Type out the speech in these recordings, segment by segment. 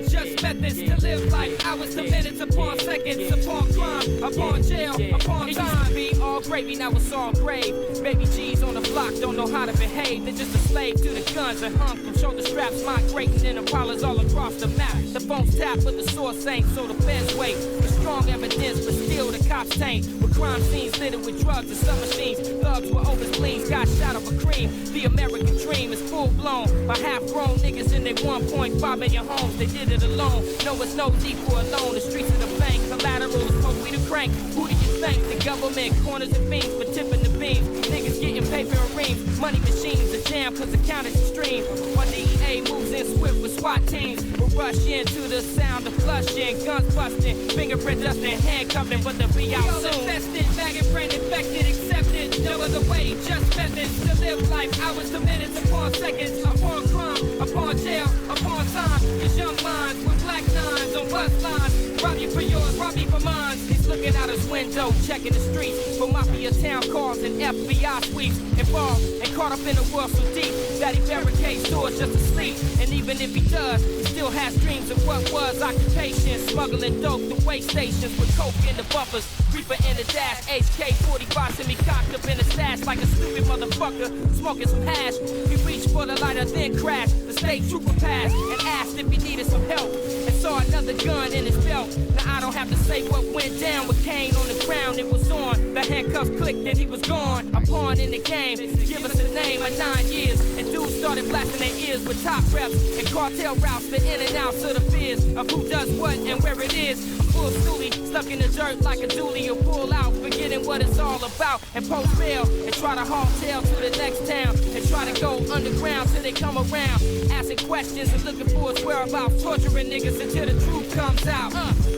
way, just methods to live life. Hours to minutes upon seconds, upon crime, upon jail, upon time. It used to be all gravy, now it's all grave. Baby G's on the block don't know how to behave. They're just a slave to the guns and hung from shoulder straps, migrating in Impalas all across the map. The phone's tapped, but the source ain't, so the feds wait. With strong evidence, but still the cops taint. With crime scenes littered with drugs and some machines. Thugs with over spleens, got shot over cream. The American dream is full blown by half-grown niggas in their 1.5 million homes. They did it alone. No, it's no need for a loan. The streets of the bank, collateral is mostly the crank. Who do you think? The government, corners and beams for tipping the beams. Niggas getting paper and reams. Money machines, a jam cause the count is extreme. While DEA moves in swift with SWAT teams. We'll rush into the sound of flushing, guns busting, fingerprint dusting, handcuffing, but they'll be out soon. We all infested, maggot brain infected, accepted. No other way, just methods to live life. Hours to minutes upon seconds, upon crime, upon jail, upon time. These young minds with black nines on bus lines. Rob you for yours, rob me for mine. He's looking out his window, checking the streets for mafia town calls and FBI sweeps. Involved and caught up in a world so deep that he barricades doors just to sleep. And even if he does, he still has dreams of what was occupation. Smuggling dope to way stations with coke in the bumpers. Reaper in the dash, HK-45 semi-cocked up in the stash like a stupid motherfucker smoking some hash. He reached for the lighter, then crashed. The state trooper passed and asked if he needed some help and saw another gun in his belt. Now I don't have to say what went down with Kane on the ground. It was on. The handcuffs clicked and he was gone. A pawn in the game. Give us a name of 9 years. And dudes started blasting their ears with top reps and cartel routes for in and outs of the fears of who does what and where it is. Full stoolie, stuck in the dirt like a dually. You'll pull out, forgetting what it's all about. And post bail and try to haul tail to the next town. And try to go underground till they come around. Asking questions and looking for his whereabouts. Torturing niggas until the truth comes out.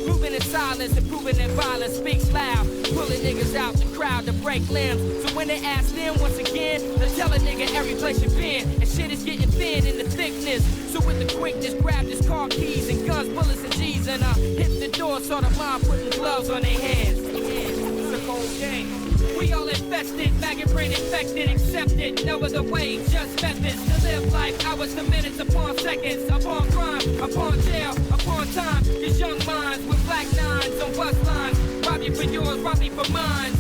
Moving in silence and proving that violence speaks loud. Pulling niggas out the crowd to break limbs. So when they ask them once again, they tell a nigga every place you been. And shit is getting thin in the thickness. So with the quickness, grab his car keys and guns, bullets and G's. And hit the door, saw the mom putting gloves on their hands. It's a cold game. We all infested, maggot brain infected, accepted. No other way, just methods to live life. Hours to minutes upon seconds, upon crime, upon jail, upon time. These young minds with black nines on bus lines. Rob you for yours, rob me for mine.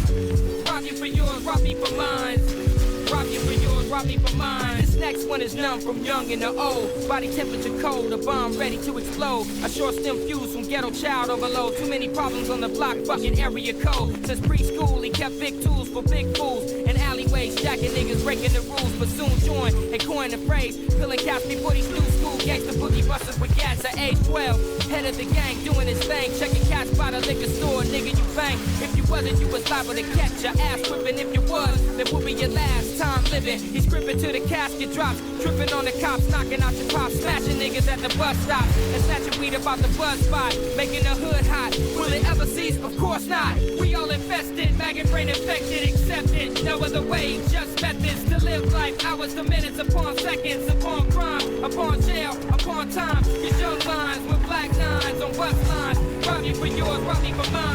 Rob you for yours, rob me for mine. Rob you for yours, rob me for mine. This next one is numb from young and the old. Body temperature cold, a bomb ready to explode. A short stem fuse from ghetto child overload. Too many problems on the block, fucking area code. Since preschool, he kept big tools for big fools. In alleyways, jacking niggas, breaking the rules. But soon joined and coined the phrase. Filling caps before these new school gangsta boogie busters with gas at age 12. Head of the gang, doing his thing. Checking cats by the liquor store, nigga, you bang. If you wasn't, you was liable to catch your ass whipping. If you was, then would be your last time living. He's gripping to the casket drops, tripping on the cops, knocking out your pops, smashing niggas at the bus stop, and snatching weed about the bus spot, making the hood hot. Will it ever cease? Of course not. We all infested, maggot brain infected, accepted. No other way, just methods to live life. Hours to minutes upon seconds, upon crime, upon jail, upon time. These young minds with black nines on bus lines. Rob you for yours, rob me for mine.